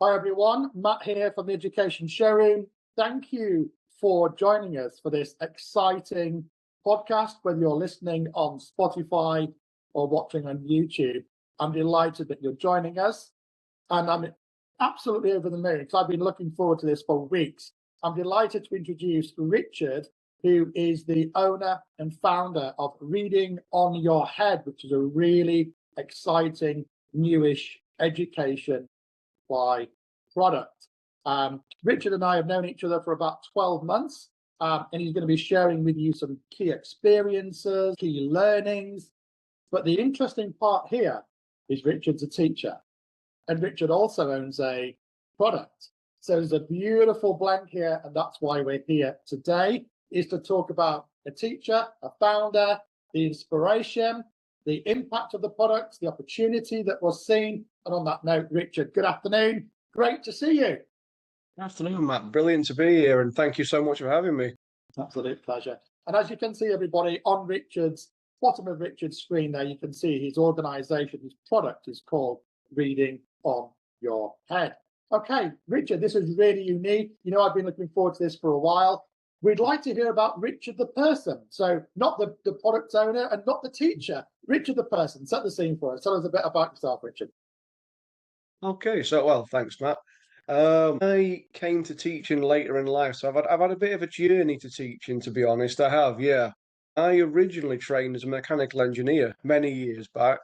Hi everyone, Matt here from the Education Showroom. Thank you for joining us for this exciting podcast, whether you're listening on Spotify or watching on YouTube. I'm delighted that you're joining us, and I'm absolutely over the moon because I've been looking forward to this for weeks. I'm delighted to introduce Richard, who is the owner and founder of Reading on Your Head, which is a really exciting, newish education by product. Richard and I have known each other for about 12 months, and he's going to be sharing with you some key experiences, key learnings. But the interesting part here is Richard's a teacher, and Richard also owns a product. So there's a beautiful blend here, and that's why we're here today, is to talk about a teacher, a founder, the inspiration, the impact of the products, the opportunity that was seen. And on that note, Richard, good afternoon. Great to see you. Good afternoon, Matt. Brilliant to be here, and thank you so much for having me. Absolute pleasure. And as you can see, everybody, on bottom of Richard's screen there, you can see his organization, his product is called Reading on Your Head. Okay, Richard, this is really unique. You know, I've been looking forward to this for a while. We'd like to hear about Richard the person. So not the product owner and not the teacher, Richard the person. Set the scene for us. Tell us a bit about yourself, Richard. Okay, thanks, Matt. I came to teaching later in life, so I've had a bit of a journey to teaching, to be honest. I have, yeah. I originally trained as a mechanical engineer many years back,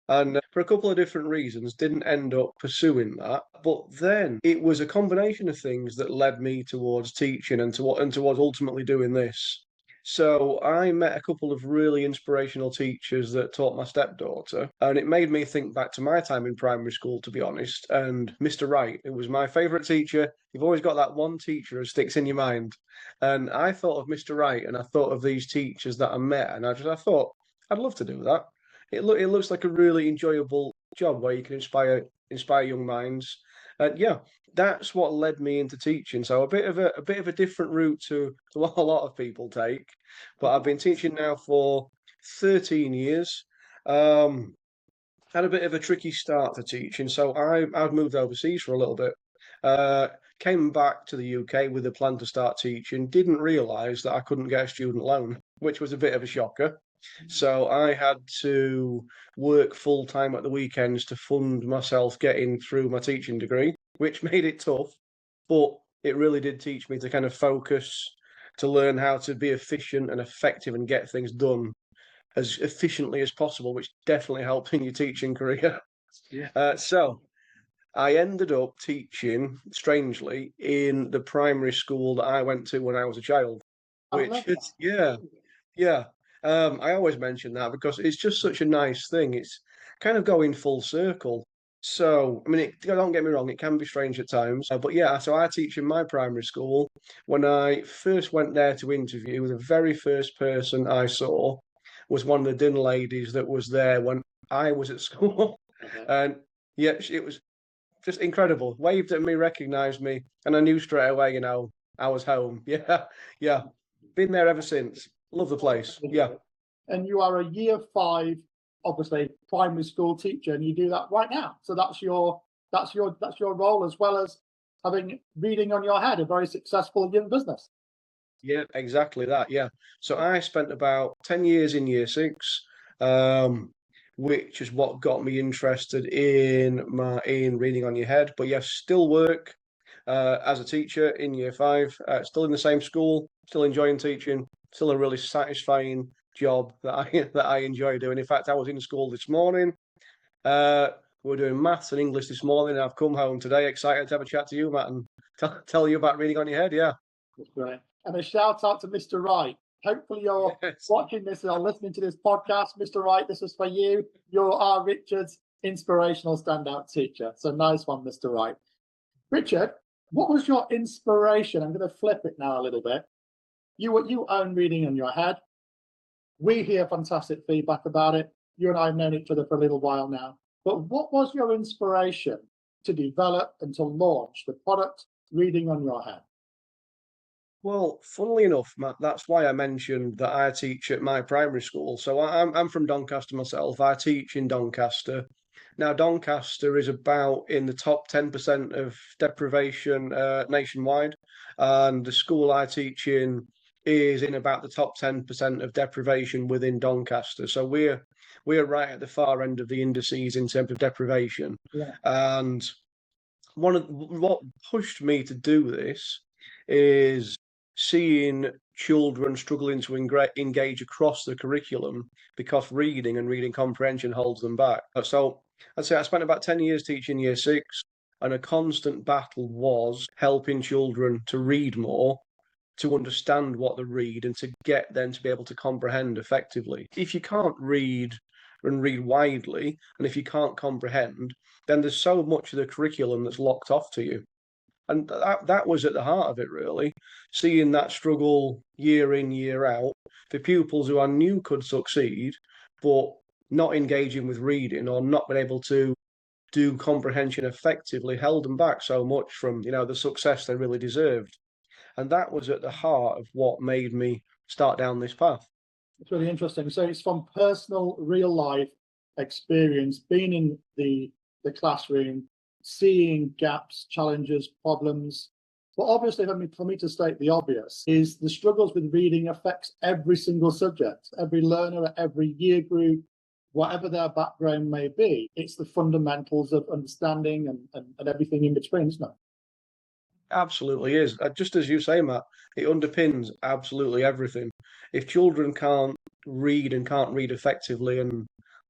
and for a couple of different reasons, didn't end up pursuing that. But then it was a combination of things that led me towards teaching and towards ultimately doing this. So I met a couple of really inspirational teachers that taught my stepdaughter, and it made me think back to my time in primary school, to be honest. And Mr. Wright, it was my favourite teacher. You've always got that one teacher who sticks in your mind. And I thought of Mr. Wright, and I thought of these teachers that I met, and I thought I'd love to do that. It looks like a really enjoyable job where you can inspire young minds. And yeah, that's what led me into teaching. So a bit of a different route to what a lot of people take. But I've been teaching now for 13 years. Had a bit of a tricky start to teaching, so I've moved overseas for a little bit. Came back to the UK with a plan to start teaching. Didn't realise that I couldn't get a student loan, which was a bit of a shocker. So I had to work full time at the weekends to fund myself getting through my teaching degree, which made it tough, but it really did teach me to kind of focus, to learn how to be efficient and effective and get things done as efficiently as possible, which definitely helped in your teaching career. Yeah. So I ended up teaching, strangely, in the primary school that I went to when I was a child, which is, yeah. I always mention that because it's just such a nice thing. It's kind of going full circle. So, I mean, don't get me wrong, it can be strange at times. But yeah, so I teach in my primary school. When I first went there to interview, the very first person I saw was one of the dinner ladies that was there when I was at school. And yeah, it was just incredible. Waved at me, recognised me, and I knew straight away, I was home. Yeah. Been there ever since. Love the place. Yeah. And you are a year 5, obviously primary school teacher, and you do that right now. So that's your role, as well as having Reading on Your Head, a very successful young business. Yeah, exactly that. Yeah. So I spent about 10 years in year 6, which is what got me interested in Reading on Your Head. But yes, still work as a teacher in year 5, still in the same school, still enjoying teaching, still a really satisfying job that I enjoy doing. In fact, I was in school this morning. We were doing maths and English this morning. I've come home today, excited to have a chat to you, Matt, and tell you about Reading on Your Head. Yeah. That's great. And a shout out to Mr. Wright. Hopefully you're watching this or listening to this podcast. Mr. Wright, this is for you. You are Richard's inspirational standout teacher. So nice one, Mr. Wright. Richard, what was your inspiration? I'm going to flip it now a little bit. You own Reading on Your Head. We hear fantastic feedback about it. You and I have known each other for a little while now. But what was your inspiration to develop and to launch the product Reading on Your Head? Well, funnily enough, Matt, that's why I mentioned that I teach at my primary school. So I'm from Doncaster myself. I teach in Doncaster. Now, Doncaster is about in the top 10% of deprivation nationwide, and the school I teach in is in about the top 10% of deprivation within Doncaster. So we're right at the far end of the indices in terms of deprivation. Yeah. And what pushed me to do this is seeing children struggling to engage across the curriculum because reading and reading comprehension holds them back. So I'd say I spent about 10 years teaching year six, and a constant battle was helping children to read more, to understand what they read, and to get them to be able to comprehend effectively. If you can't read and read widely, and if you can't comprehend, then there's so much of the curriculum that's locked off to you. And that was at the heart of it, really. Seeing that struggle year in, year out for pupils who I knew could succeed, but not engaging with reading or not being able to do comprehension effectively held them back so much from, the success they really deserved. And that was at the heart of what made me start down this path. It's really interesting. So it's from personal, real life experience, being in the classroom, seeing gaps, challenges, problems. But obviously, for me to state the obvious, is the struggles with reading affects every single subject, every learner at every year group, whatever their background may be. It's the fundamentals of understanding and everything in between, isn't it? Absolutely is. Just as you say, Matt, it underpins absolutely everything. If children can't read and can't read effectively, and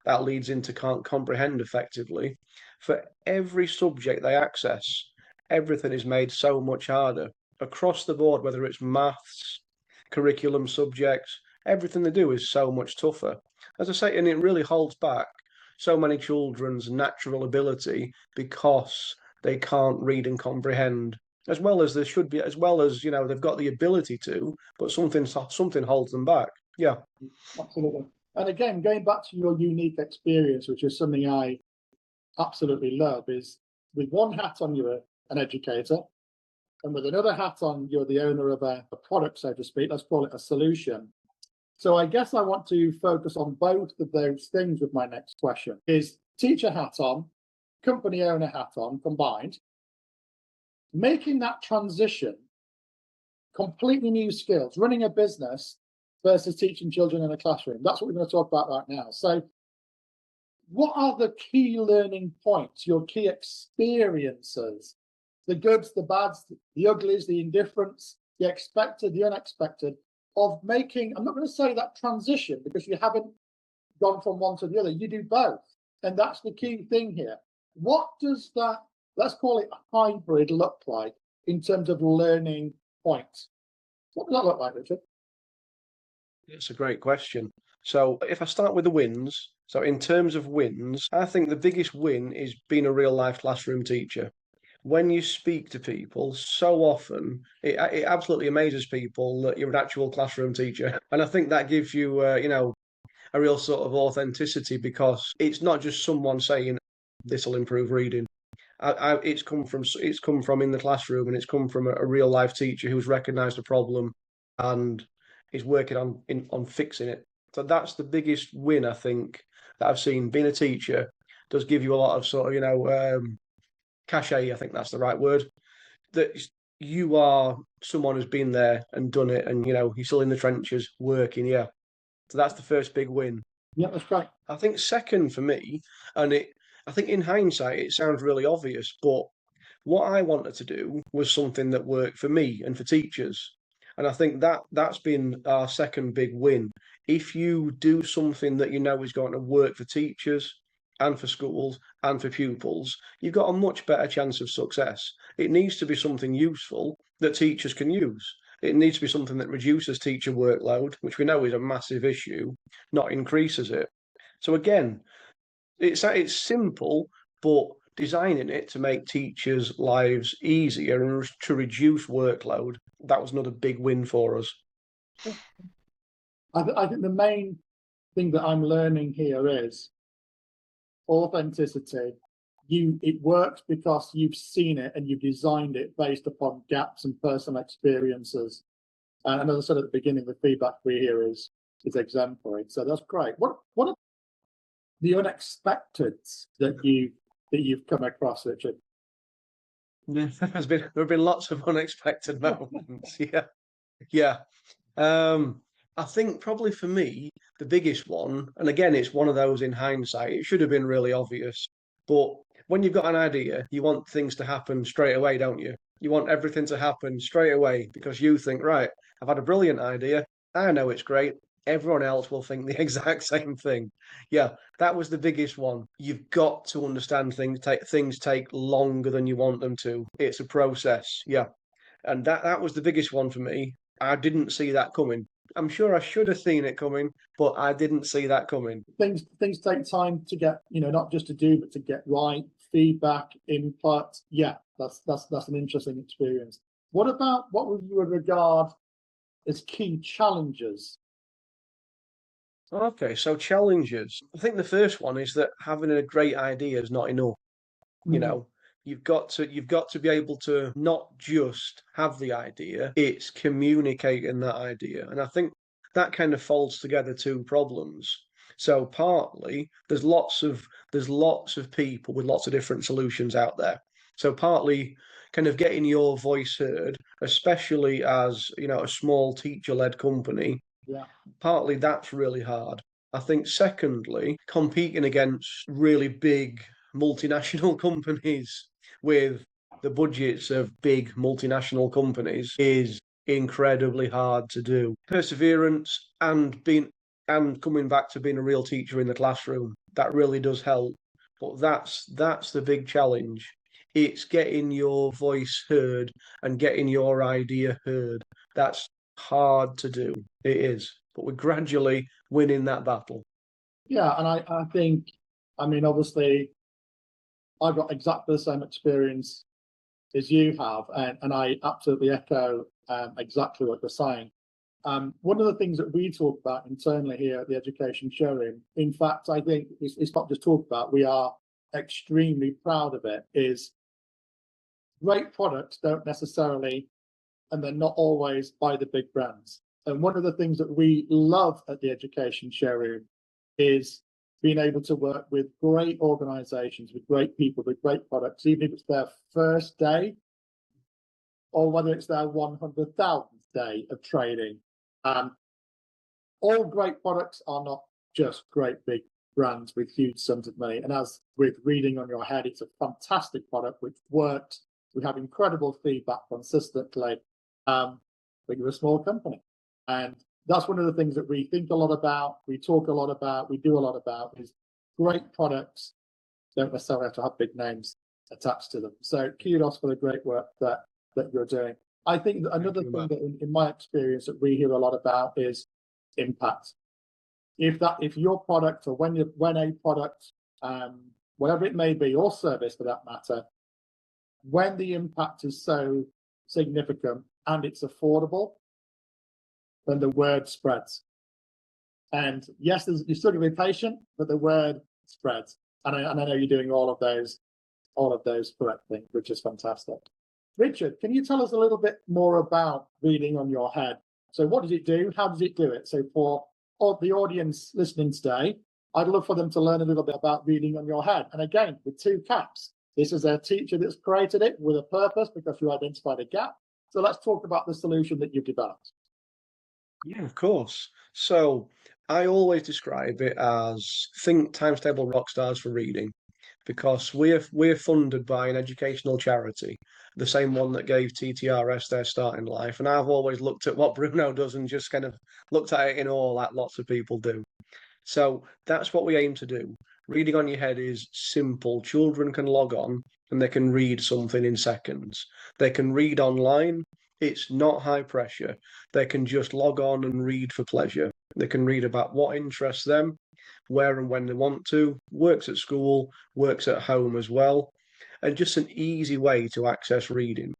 that leads into can't comprehend effectively, for every subject they access, everything is made so much harder across the board, whether it's maths, curriculum subjects, everything they do is so much tougher. As I say, and it really holds back so many children's natural ability because they can't read and comprehend as well as they should be, as well as they've got the ability to, but something holds them back. Yeah, Absolutely. And again, going back to your unique experience, which is something I absolutely love, is with one hat on, you're an educator, and with another hat on, you're the owner of a product, so to speak. Let's call it a solution. So I guess I want to focus on both of those things with my next question. Is teacher hat on, company owner hat on combined, making that transition, completely new skills, running a business versus teaching children in a classroom. That's what we're going to talk about right now. So what are the key learning points, your key experiences, the goods, the bads, the uglies, the indifference, the expected, the unexpected, of making, I'm not going to say that transition because you haven't gone from one to the other, you do both. And that's the key thing here. What does that, let's call it a hybrid, look like in terms of learning points? What does that look like, Richard? it's a great question. So if I start with the wins, so in terms of wins, I think the biggest win is being a real life classroom teacher. When you speak to people, so often it absolutely amazes people that you're an actual classroom teacher, and I think that gives you, a real sort of authenticity because it's not just someone saying this will improve reading. It's come from in the classroom, and it's come from a real life teacher who's recognised a problem and is working on fixing it. So that's the biggest win I think that I've seen. Being a teacher does give you a lot of sort of cachet. I think that's the right word. That you are someone who's been there and done it, and you're still in the trenches working. Yeah. So that's the first big win. Yeah, that's right. I think second for me, I think in hindsight it sounds really obvious, but what I wanted to do was something that worked for me and for teachers. And I think that's been our second big win. If you do something that you know is going to work for teachers and for schools and for pupils, you've got a much better chance of success. It needs to be something useful that teachers can use. It needs to be something that reduces teacher workload, which we know is a massive issue, not increases it. So again, it's simple, but designing it to make teachers' lives easier and to reduce workload, that was another big win for us. I think the main thing that I'm learning here is authenticity. It works because you've seen it and you've designed it based upon gaps and personal experiences. And as I said at the beginning, the feedback we hear is exemplary. So that's great. What the unexpected that you've come across, Richard? Yeah, there have been lots of unexpected moments. Yeah. I think probably for me, the biggest one, and again, it's one of those in hindsight, it should have been really obvious. But when you've got an idea, you want things to happen straight away, don't you? You want everything to happen straight away because you think, right, I've had a brilliant idea. I know it's great. Everyone else will think the exact same thing. Yeah, that was the biggest one. You've got to understand things take longer than you want them to. It's a process. Yeah. And that was the biggest one for me. I didn't see that coming. I'm sure I should have seen it coming, but I didn't see that coming. Things take time to get, not just to do, but to get right, feedback, input. Yeah, that's an interesting experience. What would you regard as key challenges? Okay, so challenges. I think the first one is that having a great idea is not enough. You know, you've got to be able to not just have the idea, it's communicating that idea. And I think that kind of folds together two problems. So partly there's lots of people with lots of different solutions out there. So partly kind of getting your voice heard, especially as, a small teacher-led company, Yeah. partly that's really hard. I think secondly, competing against really big multinational companies with the budgets of big multinational companies is incredibly hard to do. Perseverance and coming back to being a real teacher in the classroom, that really does help. But that's the big challenge. It's getting your voice heard and getting your idea heard. That's hard to do. It is. But we're gradually winning that battle. Yeah, and I think, obviously, I've got exactly the same experience as you have, and I absolutely echo exactly what you're saying. One of the things that we talk about internally here at the Education Showroom, in fact, I think it's not just talk about, we are extremely proud of it, is great products don't necessarily, and they're not always by the big brands. And one of the things that we love at the Education Showroom is being able to work with great organizations, with great people, with great products, even if it's their first day or whether it's their 100,000th day of training. All great products are not just great big brands with huge sums of money. And as with Reading on Your Head, it's a fantastic product which works. We have incredible feedback consistently. But you're a small company. And that's one of the things that we think a lot about, we talk a lot about, we do a lot about, is great products don't necessarily have to have big names attached to them. So kudos for the great work that you're doing. I think that another thing that in my experience that we hear a lot about is impact. If your product or when a product, whatever it may be, or service for that matter, when the impact is so significant and it's affordable, then the word spreads. And yes, you're still going to be patient, but the word spreads. And I know you're doing all of those correctly, which is fantastic. Richard, can you tell us a little bit more about Reading on Your Head? So what does it do? How does it do it? So for the audience listening today, I'd love for them to learn a little bit about Reading on Your Head. And again, with two caps. This is a teacher that's created it with a purpose because you identified a gap. So let's talk about the solution that you've developed. Yeah, of course. So I always describe it as think times table rock stars for reading because we're funded by an educational charity, the same one that gave TTRS their start in life. And I've always looked at what Bruno does and just kind of looked at it in awe like lots of people do. So that's what we aim to do. Reading on Your Head is simple. Children can log on and they can read something in seconds. They can read online. It's not high pressure. They can just log on and read for pleasure. They can read about what interests them, where and when they want to, works at school, works at home as well, and just an easy way to access reading.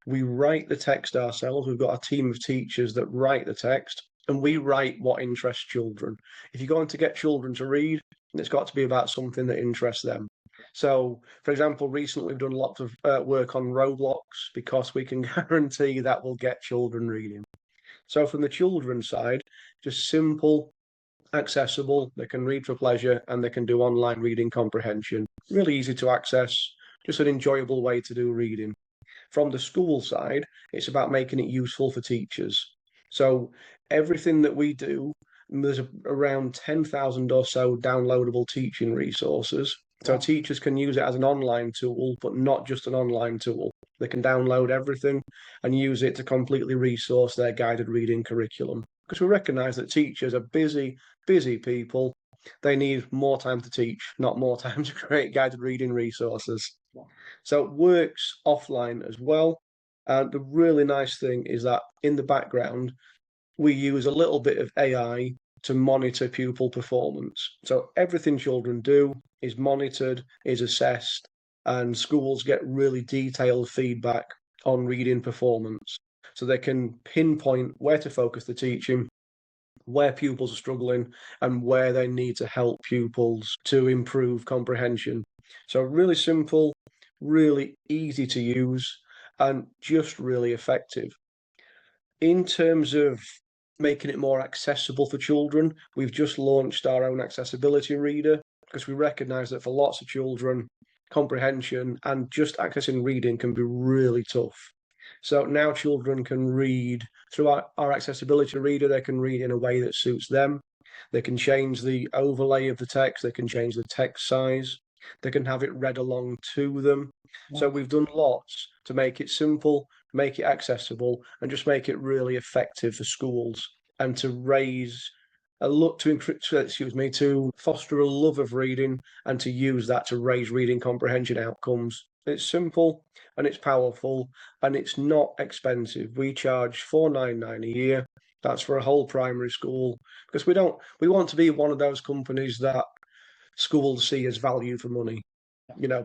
We write the text ourselves. We've got a team of teachers that write the text, and we write what interests children. If you're going to get children to read, it's got to be about something that interests them. So, for example, recently we've done lots of work on Roblox because we can guarantee that will get children reading. So, from the children's side, just simple, accessible, they can read for pleasure, and they can do online reading comprehension. Really easy to access, just an enjoyable way to do reading. From the school side, it's about making it useful for teachers. So everything that we do, there's around 10,000 or so downloadable teaching resources. So Wow. teachers can use it as an online tool, but not just an online tool. They can download everything and use it to completely resource their guided reading curriculum. Because we recognise that teachers are busy people. They need more time to teach, not more time to create guided reading resources. So it works offline as well. And the really nice thing is that in the background, we use a little bit of AI to monitor pupil performance. So everything children do is monitored, is assessed, and schools get really detailed feedback on reading performance. So they can pinpoint where to focus the teaching, where pupils are struggling, and where they need to help pupils to improve comprehension. So really simple, really easy to use, and just really effective. In terms of making it more accessible for children, we've just launched our own accessibility reader because we recognise that for lots of children, comprehension and just accessing reading can be really tough. So now children can read through our accessibility reader, they can read in a way that suits them. They can change the overlay of the text, they can change the text size, they can have it read along to them. So we've done lots to make it simple, make it accessible, and just make it really effective for schools and to raise a look to foster a love of reading and to use that to raise reading comprehension outcomes. It's simple and it's powerful and it's not expensive. We charge $4.99 a year. That's for a whole primary school because we want to be one of those companies that schools see as value for money.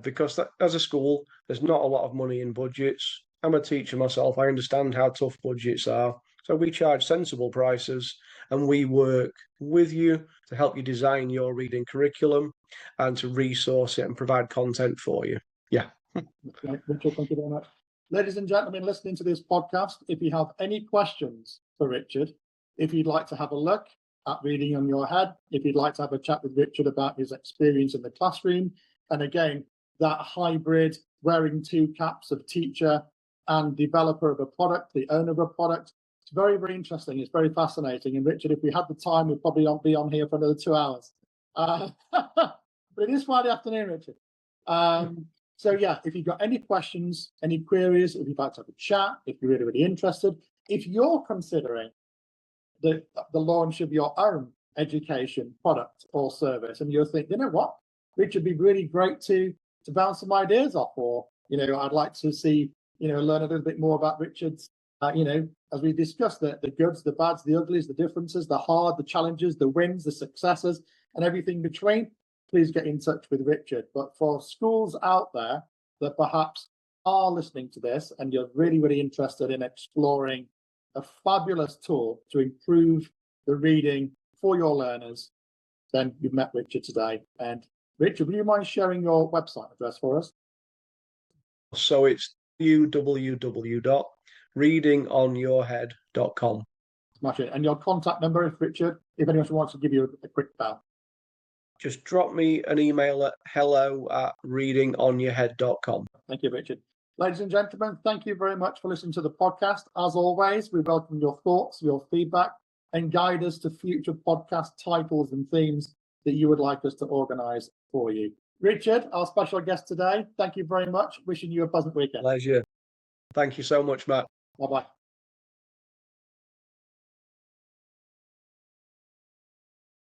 Because as a school, there's not a lot of money in budgets. I'm a teacher myself. I understand how tough budgets are. So we charge sensible prices and we work with you to help you design your reading curriculum and to resource it and provide content for you. Yeah. Richard, thank you very much. Ladies and gentlemen listening to this podcast, if you have any questions for Richard, if you'd like to have a look at Reading on Your Head, if you'd like to have a chat with Richard about his experience in the classroom, and again, that hybrid wearing two caps of teacher and developer of a product, the owner of a product, it's very, very interesting. It's very fascinating. And Richard, if we had the time, we'd probably be on here for another 2 hours. But it is Friday afternoon, Richard. So yeah, if you've got any questions, any queries, if you'd like to have a chat, if you're really, really interested, if you're considering the launch of your own education product or service, and you're thinking, you know what, Richard would be really great to bounce some ideas off, or I'd like to see, learn a little bit more about Richard's, as we discussed, the goods, the bads, the uglies, the differences, the hard, the challenges, the wins, the successes, and everything between. Please get in touch with Richard. But for schools out there that perhaps are listening to this and you're really, really interested in exploring a fabulous tool to improve the reading for your learners, then you've met Richard today. And Richard, will you mind sharing your website address for us? So it's www.readingonyourhead.com. Smash it. And your contact number, if anyone wants to give you a quick bell. Just drop me an email at hello@readingonyourhead.com. Thank you, Richard. Ladies and gentlemen, thank you very much for listening to the podcast. As always, we welcome your thoughts, your feedback, and guide us to future podcast titles and themes that you would like us to organise for you. Richard, our special guest today, thank you very much. Wishing you a pleasant weekend. Pleasure. Thank you so much, Matt. Bye-bye.